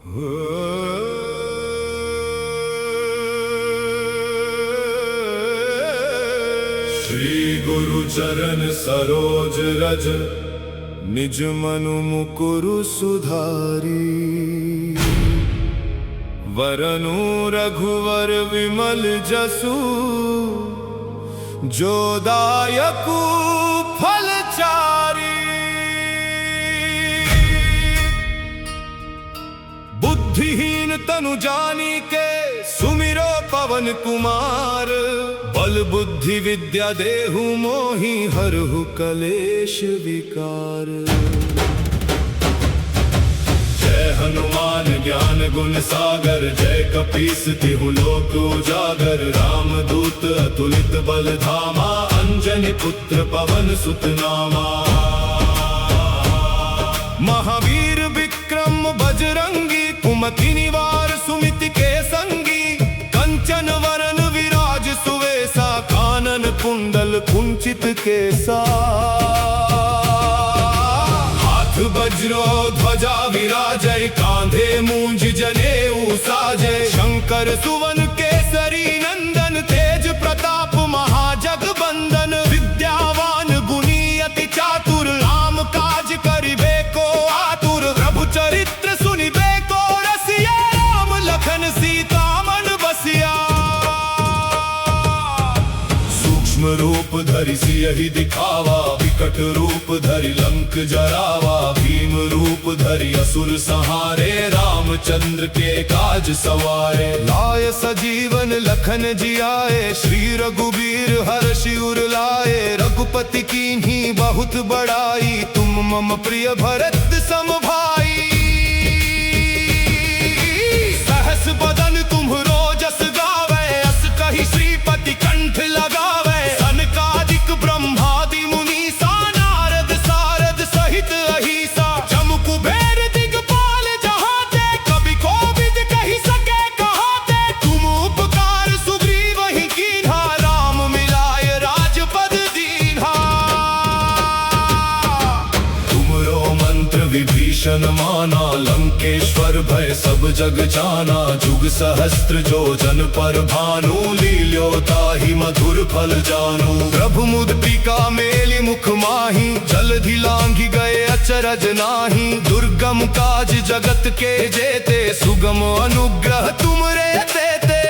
श्री गुरु चरण सरोज रज निज मनु मुकुरु सुधारी। वरनु रघुवर विमल जसु जो दायकु फल चारी। बुद्धिहीन तनु जानी के सुमिरो पवन कुमार। बल बुद्धि विद्या देहु मोहि हरहु कलेश विकार। जय हनुमान ज्ञान गुण सागर जय कपीस तिहु लोक उजागर। रामदूत अतुलित बल धामा अंजनी पुत्र पवन सुत नामा। महावीर विक्रम बजरंगी कुमति निवार सुमिति के संगी। कंचन वरन विराज सुवेसा कानन कुंडल कुंचित केसा। हाथ वज्रो ध्वजा विराजय कांधे मूंज जनेऊ साजय। शंकर सुवन केसरी नंदन तेज प्रताप महाजगबंदन। विद्यावान गुणी अति चातुर राम काज करिबे को आतुर। प्रभु चरित्र सुनिबे को रसिया राम लखन सीता मन बसिया। सूक्ष्म रूप धरि सियहि दिखावा विकट रूप धरि लंक जरावा। भीम रूप धरि असुर संहारे रामचंद्र के काज सवारे। लाय सजीवन लखन जियाए श्री रघुबीर हर्षि उर लाए। रघुपति कीन्ही बहुत बड़ाई तुम मम प्रिय भरत सम भाई। सहस बदन तुम्हरो जस गावे अस कहि श्रीपति कंठ लगावे। सनकादिक ब्रह्मादि मुनीसा नारद सारद सहित अहिसा। जम कुबेर दिगपाल जहाते कवि कोविद कहि सके कहाते। तुम उपकार सुग्रीव ही कीन्हा राम मिलाय राजपद दीन्हा। तुमरो मंत्र विभीषण माना लंकेश्वर भय सब जग जाना। जुग सहस्त्र जो जन पर भानु लील्योता ही मधुर फल जानू। प्रभु मुद्रिका मेलि मुख माही जलधि लांघि गए अचरज नाही। दुर्गम काज जगत के जेते सुगम अनुग्रह तुमरे तेते।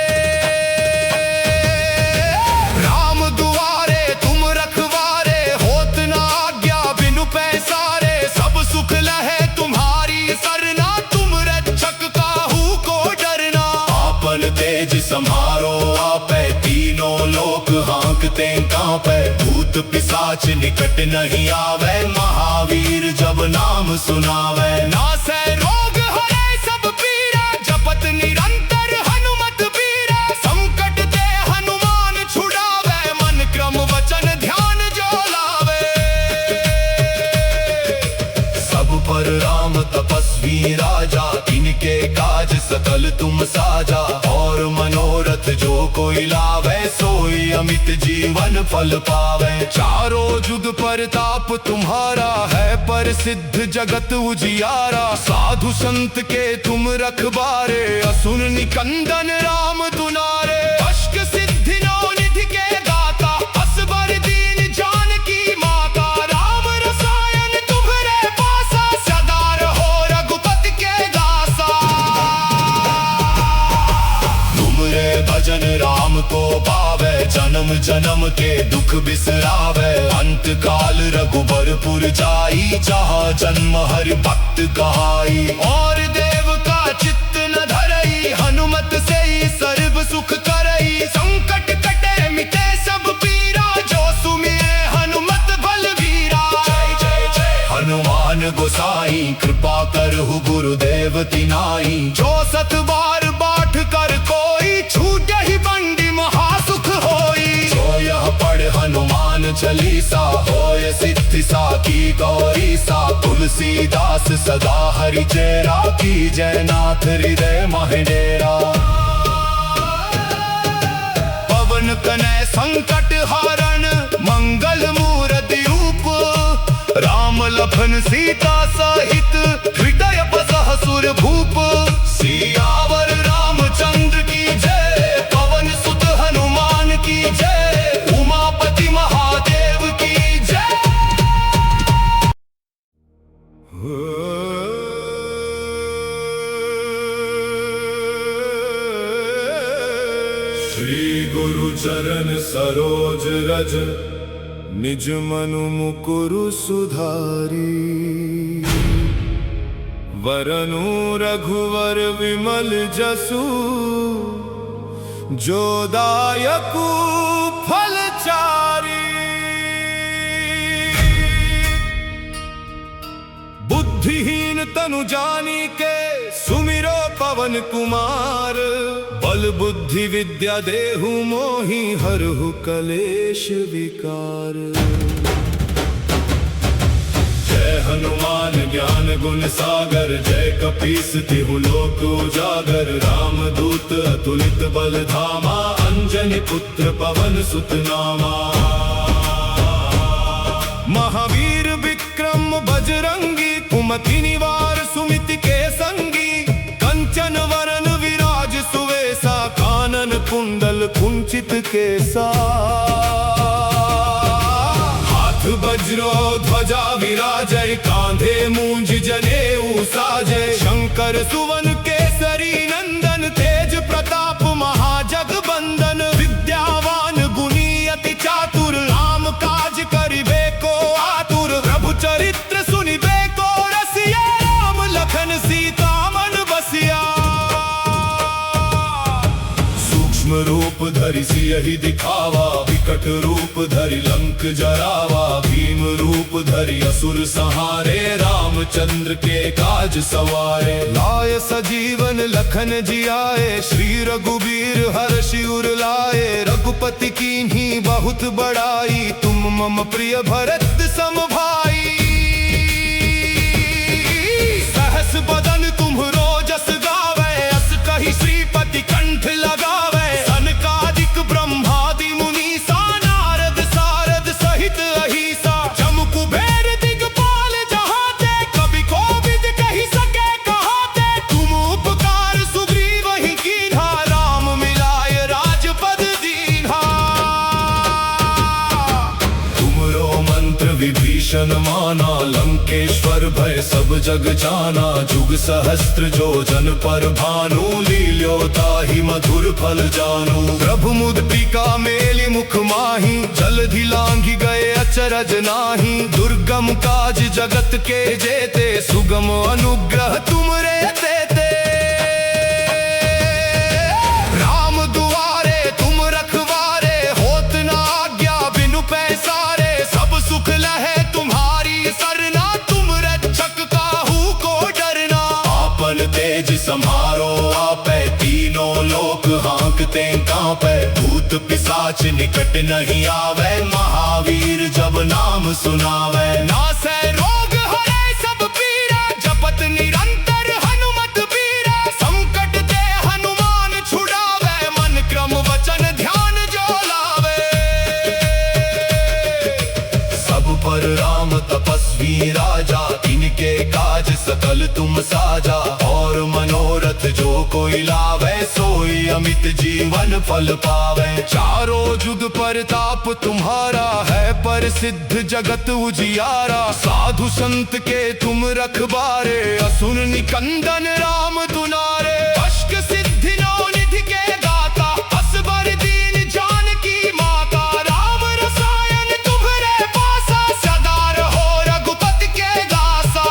राम दुआरे तुम रखवारे होत न आज्ञा बिनु पैसारे। सब सुख लहे तुम्हारी सरना तुम रक्षक काहू को डरना। आपन तेज सम्हारो आपै तीनों लोक हाँकते कांपै। भूत पिशाच निकट नहीं आवे महावीर जब नाम सुनावे। नासै रोग हरै सब पीरा जपत निरंतर हनुमत बीरा। संकट ते हनुमान छुड़ावे मन क्रम वचन ध्यान जो लावे। सब पर राम तपस्वी राजा तिनके काज सकल तुम साजा। और मनोरथ जो कोई लावे सोई अमित जीवन फल पावे। चारों जुग परताप तुम्हारा है प्रसिद्ध जगत उजियारा। साधु संत के तुम रखबारे असुर निकंदन राम दुलारे। अष्ट सिद्धि नौ निधि के दाता असबर दीन जानकी माता। राम रसायन तुम्हारे पासा सदा रहो रघुपति के दासा। तुमरे भजन राम को पावे जन्म जन्म के दुख बिसरावे। अंत काल रघुबरपुर जाई जहाँ जन्म हरि भक्त कहाई। और देव का चित्त न धरई हनुमत से ही सर्व सुख करई। संकट कटे मिटे सब पीरा जो सुमिरे हनुमत बलवीरा। जय जय जय हनुमान गोसाई कृपा करहु गुरुदेव तिनाई। जो सत बार बाट कर कोई छूटे ही बंदी महासुख होई। जो यह पढ़ हनुमान चालीसा होय सिद्धि साखी गौरी सा। तुलसीदास सदा हरि चेरा की जयनाथ हृदय महि डेरा। पवन कनय संकट हारण मंगल मूर्ति रूप। राम लखन सीता सहित हृदय बसह सुर भूप। श्री गुरु चरण सरोज रज निज मनु मुकुरु सुधारी। वरनु रघुवर विमल जसु जो दायकु फलचारी। बुद्धिहीन तनु जानी के सुमिरो पवन कुमार। बल बुद्धि विद्या देहु मोहि हरहु कलेश विकार। जय हनुमान ज्ञान गुण सागर जय कपीस तिहु लोक उजागर। रामदूत अतुलित बल धामा अंजनी पुत्र पवन सुत नामा। महावीर विक्रम बजरंगी कुमति निवार सुमिति के संगी। कंचन वरन विराज सुवेसा कानन कुंडल कुंचित केसा। हाथ वज्रो ध्वजा विराजय कांधे मूंज जनेऊ साजय। शंकर सुवन केसरी नंदन तेज प्रताप महाजगबंदन। विद्यावान गुणी अति चातुर राम काज करिबे को आतुर। प्रभु चरित्र सुनिबे को रसिया राम लखन सीता मन बसिया। सूक्ष्म रूप धरि सियहि दिखावा विकट रूप धरि लंक जरावा। भीम रूप धरि असुर संहारे रामचंद्र के काज सवारे। लाय सजीवन लखन जियाए श्री रघुबीर हर्षि उर लाए। रघुपति कीन्ही बहुत बड़ाई तुम मम प्रिय भरत सम भाई। सहस बदन तुम्हरो जस गावे अस कहि श्रीपति कंठ लगावे। सनकादिक ब्रह्मादि मुनि सा नारद सारद सहित अहिसा। जम कुबेर दिगपाल जहाते कवि कोविद कहि सके कहाते। तुम उपकार सुग्रीव ही कीन्हा राम मिलाय राजपद दीन्हा। तुमरो मंत्र विभीषण माना लंकेश्वर भय सब जग जाना। जुग सहस्त्र जो जन पर भानु लील्यो ताहि मधुर फल जानू। प्रभु मुद्रिका मेलि मुख माही जलधि लांघि गए अचरज नाही। दुर्गम काज जगत के जेते सुगम अनुग्रह तुमरे तेते। राम दुआरे तुम रखवारे होत न आज्ञा बिनु पैसारे। सब सुख लहे तुम्हारी सरना तुम रक्षक काहू को डरना। आपन तेज सम्हारो आपै तीनों लोक हाँकते कांपै। भूत पिशाच निकट नहीं आवे महावीर जब नाम सुनावे। नासै रोग हरै सब पीरा जपत निरंतर हनुमत बीरा। संकट ते हनुमान छुड़ावे मन क्रम वचन ध्यान जो लावे। सब पर राम तपस्वी राजा इनके काज सकल तुम साजा। और मनोरथ जो कोई लावे सोई अमित जीवन फल पावे। चारों जुग परताप तुम्हारा है प्रसिद्ध जगत उजियारा। साधु संत के तुम रखबारे असुर निकंदन राम दुलारे। अष्ट सिद्धि नौ निधि के दाता असबर दीन जानकी माता। राम रसायन तुम्हारे पासा सदा रहो रघुपति के दासा।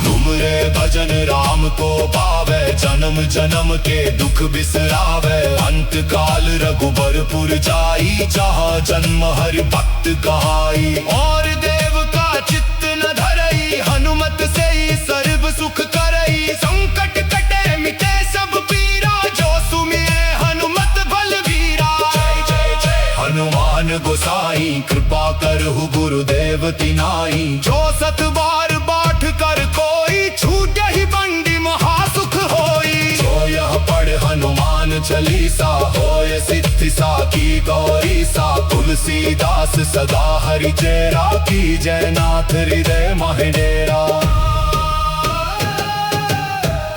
तुमरे भजन राम को पावे जन्म जन्म के दुख बिसरावे। अंत काल रघुबरपुर जाई जहाँ जन्म हरि भक्त कहाई। और देव का चित्त न धरई हनुमत से ही सर्व सुख करई। संकट कटे मिटे सब पीरा जो सुमिरे हनुमत बलवीरा। जय जय जय हनुमान गोसाई कृपा करहु गुरुदेव तिनाई। जो सत बार बाट कर कोई छूटे ही बंडी महासुख होई। जो यह पढ़ हनुमान चालीसा होय सिद्धि साकी गौरी सा। तुलसीदास सदा हरि चेरा की जय नाथ हृदय महि डेरा।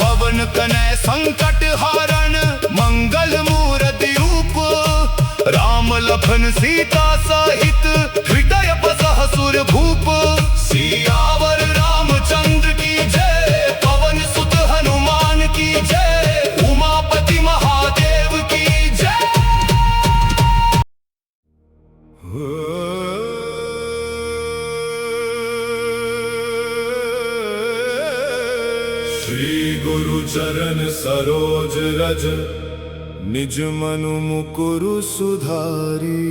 पवन तनय संकट हरण मंगल मूर्ति रूप। राम लखन सीता सहित हृदय बसह सुर भूप। सियावर रामचंद्र की जय पवन सुत हनुमान की जय। उमापति महा श्री गुरु चरण सरोज रज निज मनु मुकुरु सुधारी।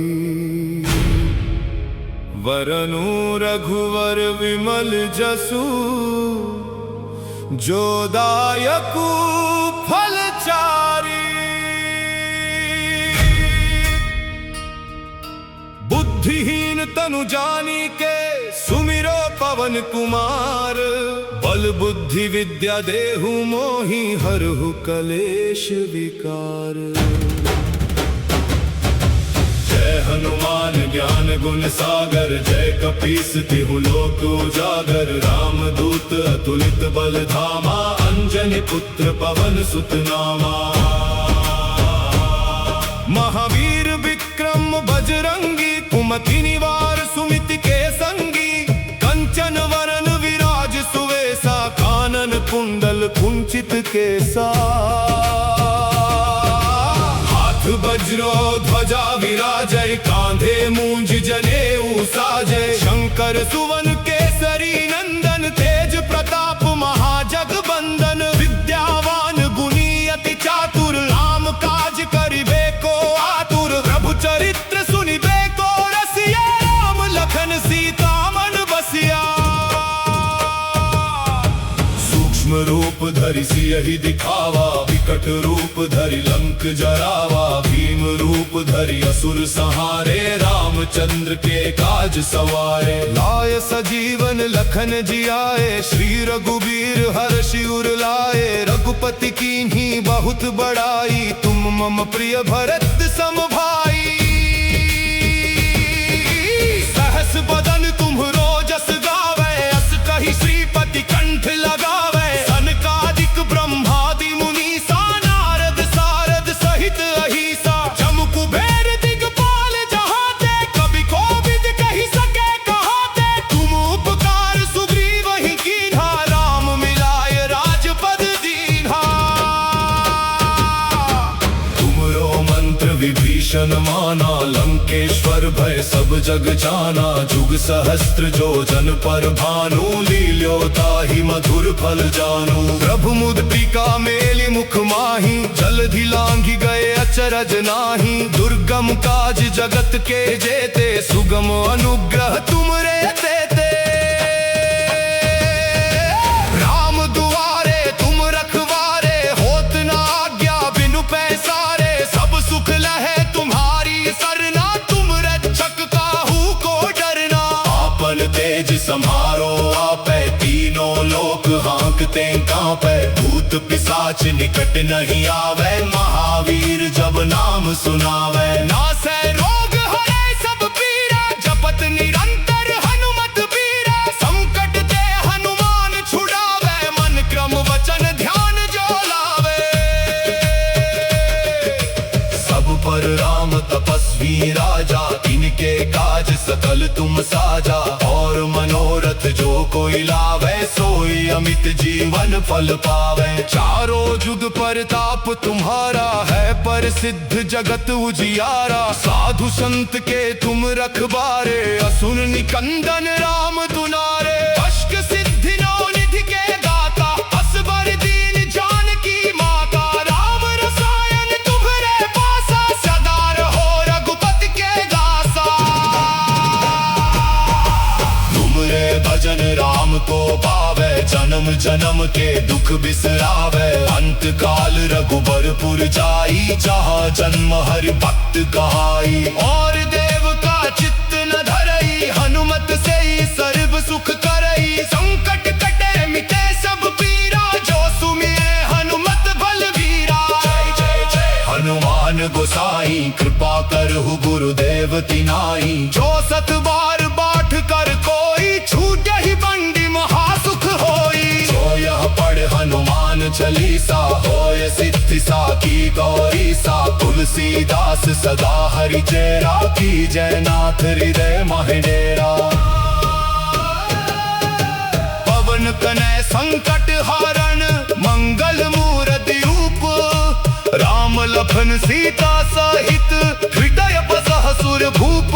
वरनु रघुवर विमल जसु जो दायकु फलचारी। बुद्धिहीन तनु जानी के सुमिरो पवन कुमार। बल बुद्धि विद्या देहु मोहि हरहु कलेश विकार। जय हनुमान ज्ञान गुण सागर जय कपीस तिहु लोक उजागर। रामदूत अतुलित बल धामा अंजनी पुत्र पवन सुत नामा। महावीर विक्रम बजरंगी कुमति निवार सुमिति के संगी। कंचन वरन विराज सुवेसा कानन कुंडल कुंचित केसा। वज्रो ध्वजा विराजय कांधे मूंज जनेऊ साजय। शंकर सुवन केसरी नंदन तेज प्रताप महाजगबंदन। विद्यावान गुणी अति चातुर राम काज करिबे को आतुर। प्रभु चरित्र सुनिबे को रसिया राम लखन सीता मन बसिया। सूक्ष्म रूप धरि सियहि दिखावा विकट रूप धरि लंक जरावा। भीम रूप धरि असुर संहारे रामचंद्र के काज सवारे। लाय सजीवन लखन जियाए श्री रघुबीर हर्षि उर लाए। रघुपति कीन्ही बहुत बड़ाई तुम मम प्रिय भरत सम भाई। सहस बदन तुम्हरो जस गावे अस कहि श्रीपति कंठ लगावे। सनकादिक ब्रह्मादि मुनि सा नारद सारद सहित अहिसा। जम कुबेर दिगपाल जहाते कवि कोविद कहि सके कहाते। तुम उपकार सुग्रीव ही कीन्हा राम मिलाय राजपद दीन्हा। तुमरो मंत्र विभीषण माना लंकेश्वर भय सब जग जाना। जुग सहस्त्र जो जन पर भानु लील्योताहि मधुर फल जानू। प्रभु मुद्रिका मेलि मुख माहि जलधि लांघि गए अचरज नाही। दुर्गम काज जगत के जेते सुगम अनुग्रह तुमरे तेते। राम दुआरे तुम रखवारे होत न आज्ञा बिनु पैसारे। सब सुख लहे तुम्हारी सरना तुम रक्षक काहू को डरना। आपन तेज समारो आपै तीनों लोक हाँकते कांपै। भूत पिशाच निकट नहीं आवे महावीर जब नाम सुनावे। नासै रोग हरै सब पीरा जपत निरंतर हनुमत बीरा। संकट ते हनुमान छुड़ावे मन क्रम वचन ध्यान जो लावे। सब पर राम तपस्वी राजा इनके काज सकल तुम साजा। और मनोरथ जो कोई लावे सोई अमित जीवन फल पावे। चारों जुग परताप तुम्हारा है प्रसिद्ध जगत उजियारा। साधु संत के तुम रखबारे असुर निकंदन राम दुलारे। अष्ट सिद्धि नौ निधि के दाता असबर दीन जानकी माता। राम रसायन तुम्हरे पासा सदा रहो रघुपति के दासा। तुमरे भजन राम को पावे जन्म जन्म के दुख बिसरावे। अंत काल रघुबरपुर जाई जहाँ जन्म हरि भक्त कहाई। और देव का चित्त न धरई हनुमत से ही सर्व सुख करई। संकट कटे मिटे सब पीरा जो सुमिरे हनुमत बलवीरा। जय जय जय हनुमान गोसाई कृपा करहु गुरुदेव तिनाई। जो सत बार बाट कर कोई छूटे ही बंडी महासुख होई। जो यह पढ़ हनुमान चालीसा होय सिद्धि साखी गौरी सा। तुलसीदास सदा हरि चेरा की जय नाथ हृदय महि डेरा। पवन तनय संकट हारण मंगल मूर्ति रूप। राम लखन सीता सहित हृदय बसह सुर भूप।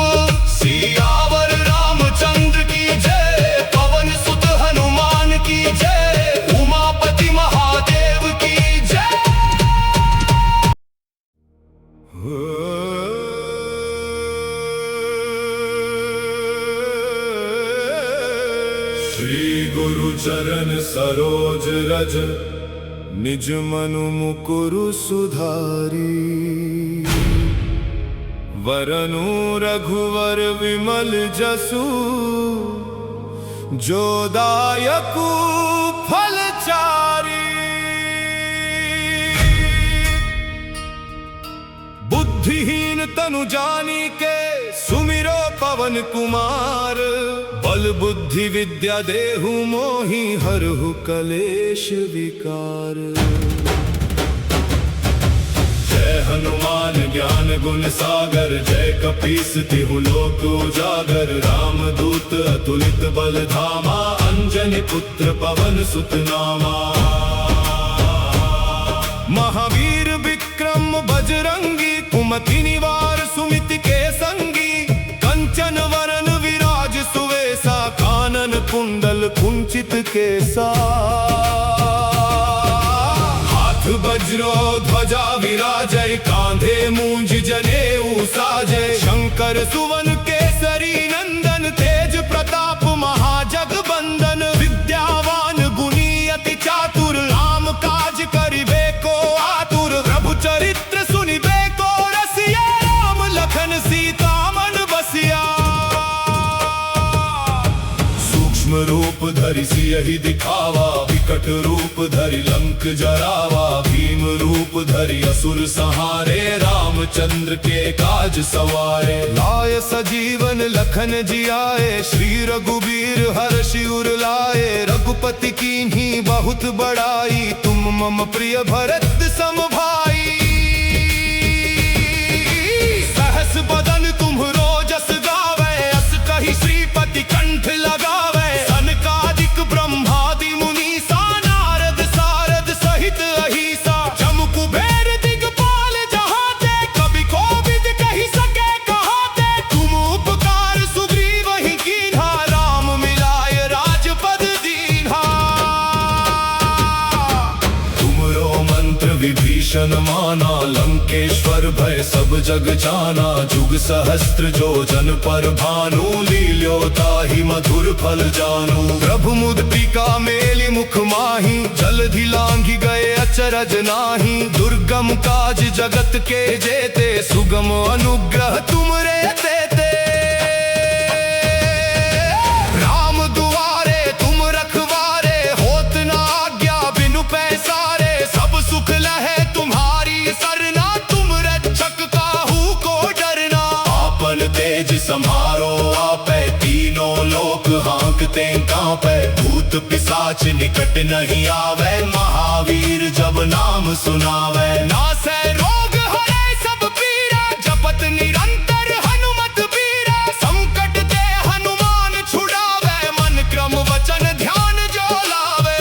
सियावर रामचंद्र की जय पवन सुत हनुमान की जय। उमापति महा सरोज रज निज मनु मुकुरु सुधारी वरनु रघुवर विमल जसु जो दायकु फलचारी बुद्धिहीन तनु जानी के सुमिरो पवन कुमार बल बुद्धि विद्या देहु मोहि हरहु कलेश विकार जय हनुमान ज्ञान गुण सागर जय कपीस तिहु लोक उजागर रामदूत अतुलित बल धामा अंजनी पुत्र पवन सुत नामा महावीर विक्रम बजरंगी कुमति निवार सुमिति के संगी कंचन वरन विराज सुवेसा कानन कुंडल कुंचित केसा हाथ वज्रो ध्वजा विराजय कांधे मूंज जनेऊ साजय शंकर सुवन केसरी नंदन तेज प्रताप महाजगबंदन विद्यावान गुणी अति चातुर राम काज करिबे को आतुर प्रभु चरित्र सुनिबे को रसिया राम लखन सीता मन बसिया सूक्ष्म रूप धरि सियहि दिखावा विकट रूप धरि लंक जरावा भीम रूप धरि असुर संहारे रामचंद्र के काज सवारे लाय सजीवन लखन जियाए श्री रघुबीर हर्षि उर लाए रघुपति कीन्ही बहुत बड़ाई तुम मम प्रिय भरत सम भाई सहस बदन तुम्हरो जस गावे अस कहि श्रीपति कंठ लगावे सनकादिक ब्रह्मादि मुनीसा नारद सारद सहित अहिसा जम कुबेर दिगपाल जहाते कभी कोविद कहि सके कहाते तुम उपकार सुग्रीव ही कीन्हा राम मिलाय राजपद दीन्हा तुमरो मंत्र विभीषण माना लंकेश्वर भय सब जग जाना जुग सहस्त्र जो जन पर भानु लील्योता ही मधुर फल जानू प्रभु मुद्रिका मेलि मुख माही जलधि लांघि गए अचरज नाही दुर्गम काज जगत के जेते सुगम अनुग्रह तुमरे तेते राम दुआरे तुम रखवारे होत न आज्ञा बिनु पैसारे सब सुख लहे तुम्हारी सरना तुम रक्षक काहू को डरना आपन तेज सम्हारो आपै तीनों लोक हाँकते कांपै भूत पिशाच निकट नहीं आवे महावीर जब नाम सुनावे नासै रोग हरै सब पीरा जपत निरंतर हनुमत बीरा संकट ते हनुमान छुड़ावे मन क्रम वचन ध्यान जो लावे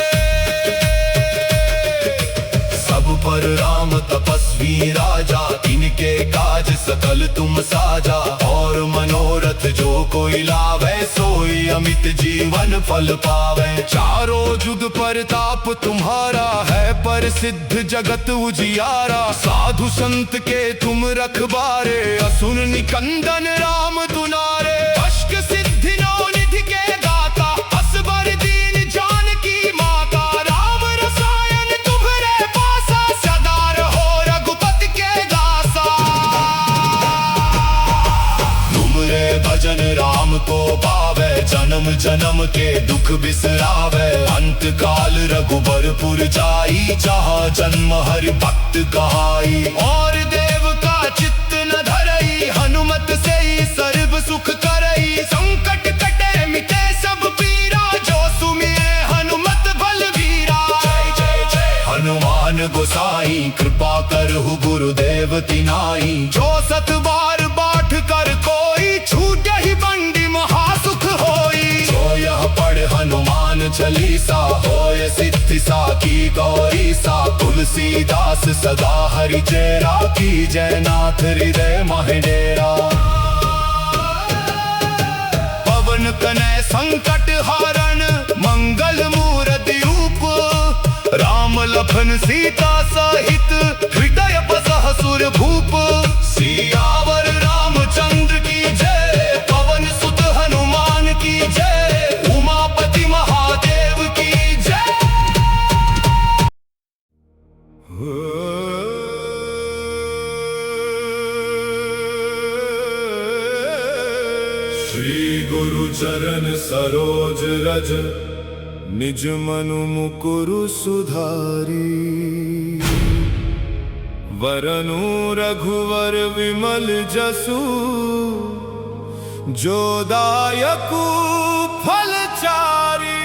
सब पर राम तपस्वी राजा इनके काज सकल तुम साजा और मनोरथ जो कोई लावे सोई अमित जीवन फल पावे चारों जुग परताप तुम्हारा है प्रसिद्ध जगत उजियारा साधु संत के तुम रखबारे असुर निकंदन राम दुलारे अष्ट सिद्धि नौ निधि के दाता असबर दीन जानकी माता राम रसायन तुम्हारे पासा सदा रहो रघुपति के दासा तुमरे भजन राम को पावे जन्म जन्म के दुख बिसरावे अंत काल रघुबरपुर जाई जहाँ जन्म हरि भक्त कहाई और देव का चित्त न धरई हनुमत से ही सर्व सुख करई संकट कटे मिटे सब पीरा जो सुमिरे हनुमत बलवीरा जय जय जय हनुमान गोसाई कृपा करहु गुरुदेव तिनाई जो सत बार बाट कर कोई छूटे ही बंदी महासुख होई जो यह पढ़ हनुमान चालीसा होय सिद्धि साखी गौरी सा तुलसीदास सदा हरि चेरा की जयनाथ हृदय महडेरा पवन कनय संकट हारण मंगल मूर्ति रूप राम लखन सीता सहित हृदय बसह सुर भूप सियावर रामचंद्र की जय पवन सुत हनुमान की जय उमापति महादेव की जय। चरण सरोज रज निज मनु मुकुरु सुधारी वरनु रघुवर विमल जसु जो दायकु फलचारी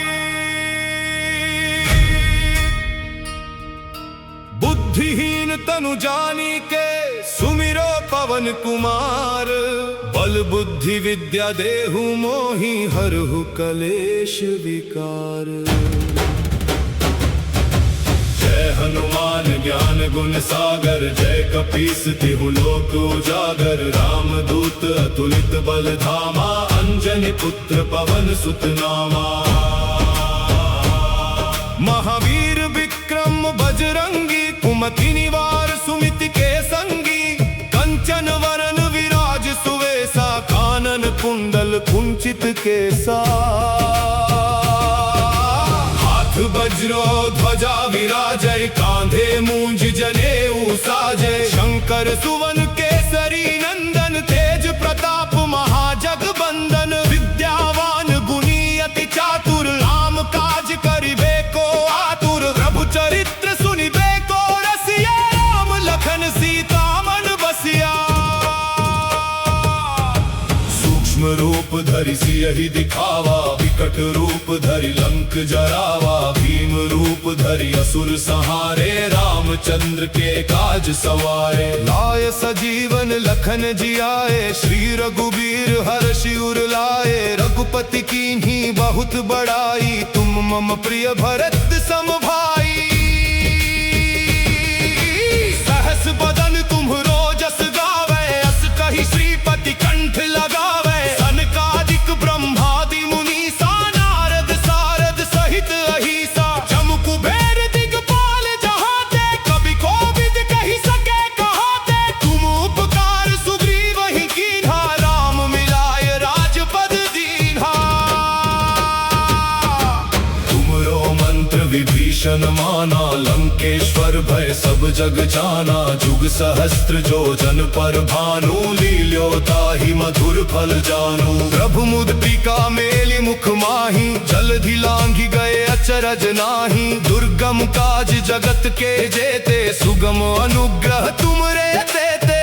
बुद्धिहीन तनु जानी के सुमिरो पवन कुमार बल बुद्धि विद्या देहु मोहि हरहु कलेश विकार जय हनुमान ज्ञान गुण सागर जय कपीस तिहु लोक उजागर रामदूत अतुलित बल धामा अंजनी पुत्र पवन सुत नामा महावीर विक्रम बजरंगी कुमति निवार सुमिति के संगी कंचन वरन विराज सुवेसा कानन कुंडल कुंचित केसा वज्रो ध्वजा विराजय कांधे मूंज जनेऊ साजय शंकर सुवन केसरी नंदन तेज प्रताप महाजगबंदन विद्यावान गुणी अति चातुर राम काज करिबे को आतुर प्रभु चरित्र सुनिबे को रसिया राम लखन सीता मन बसिया सूक्ष्म रूप धरि सियहि दिखावा विकट रूप धरि लंक जरावा भीम रूप धरि असुर संहारे रामचंद्र के काज सवारे लाय सजीवन लखन जियाए श्री रघुबीर हर्षि उर लाए रघुपति कीन्ही बहुत बड़ाई तुम मम प्रिय भरत सम भाई सहस बदन तुम्हरो जस गावे अस कहि श्रीपति कंठ लगावे सनकादिक ब्रह्मादि मुनि सा नारद सारद सहित अहिसा जम कुबेर दिगपाल जहाते कवि कोविद कहि सके कहाते तुम उपकार सुग्रीव ही कीन्हा राम मिलाय राजपद दीन्हा तुमरो मंत्र विभीषण माना लंकेश्वर भय सब जग जाना जुग सहस्त्र जो जन पर भानु लील्यो ताहि मधुर फल जानू प्रभु मुद्रिका मेलि मुख माही जलधि लांघि गए अचरज नाही दुर्गम काज जगत के जेते सुगम अनुग्रह तुमरे तेते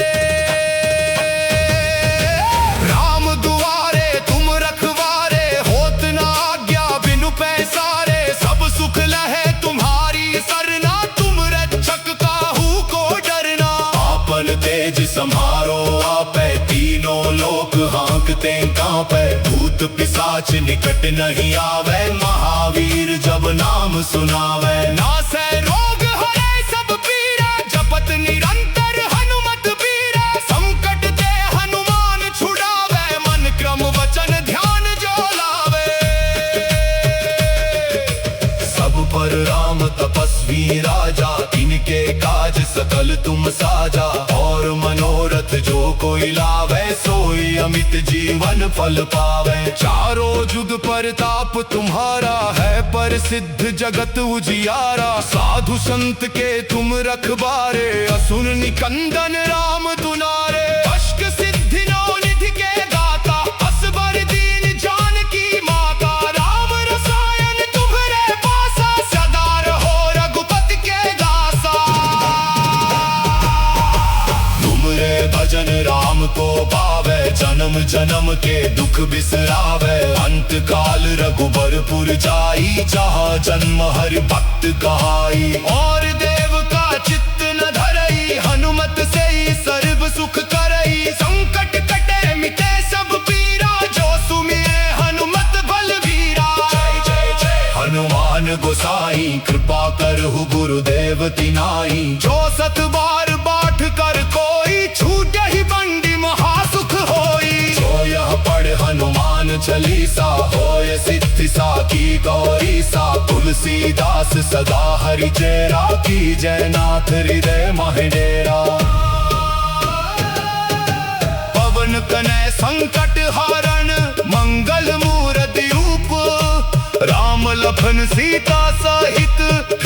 राम दुआरे तुम रखवारे होत न आज्ञा बिनु पैसारे सब सुख लहे तुम्हारी सरना तुम रक्षक काहू को डरना आपन तेज सम्हारो आपै तीनों लोक हाँकते कांपै भूत पिशाच निकट नहीं आवे महावीर जब नाम सुनावे नासै रोग हरै सब पीरा जपत निरंतर हनुमत बीरा संकट ते हनुमान छुड़ावे मन क्रम वचन ध्यान जो लावे सब पर राम तपस्वी राजा इनके काज सकल तुम साजा और मनोरथ जो कोई लावे सोई अमित जीवन फल पावे चारों जुग परताप तुम्हारा है प्रसिद्ध जगत उजियारा साधु संत के तुम रखबारे असुर निकंदन राम दुलारे अष्ट सिद्धि नौ निधि के दाता असबर दीन जानकी माता राम रसायन तुम्हारे पासा सदा रहो रघुपति के दासा तुमरे भजन राम को पावे जन्म जन्म के दुख बिसरावे अंत काल रघुबरपुर जाई जहाँ जन्म हरि भक्त कहाई और देव का चित्त न धरई हनुमत से ही सर्व सुख करई संकट कटे मिटे सब पीरा जो सुमिरे हनुमत बलवीरा जय जय जय हनुमान गोसाई कृपा करहु गुरुदेव तिनाई जो सत बार बाट कर कोई छूटे ही बंडी महासुख होई जो यह पढ़ हनुमान चालीसा होय सिद्धि साकी गौरी सा तुलसीदास सदा हरि चेरा की जय नाथ हृदय महडेरा पवन कनय संकट हारण मंगल मूर्ति रूप राम लखन सीता सहित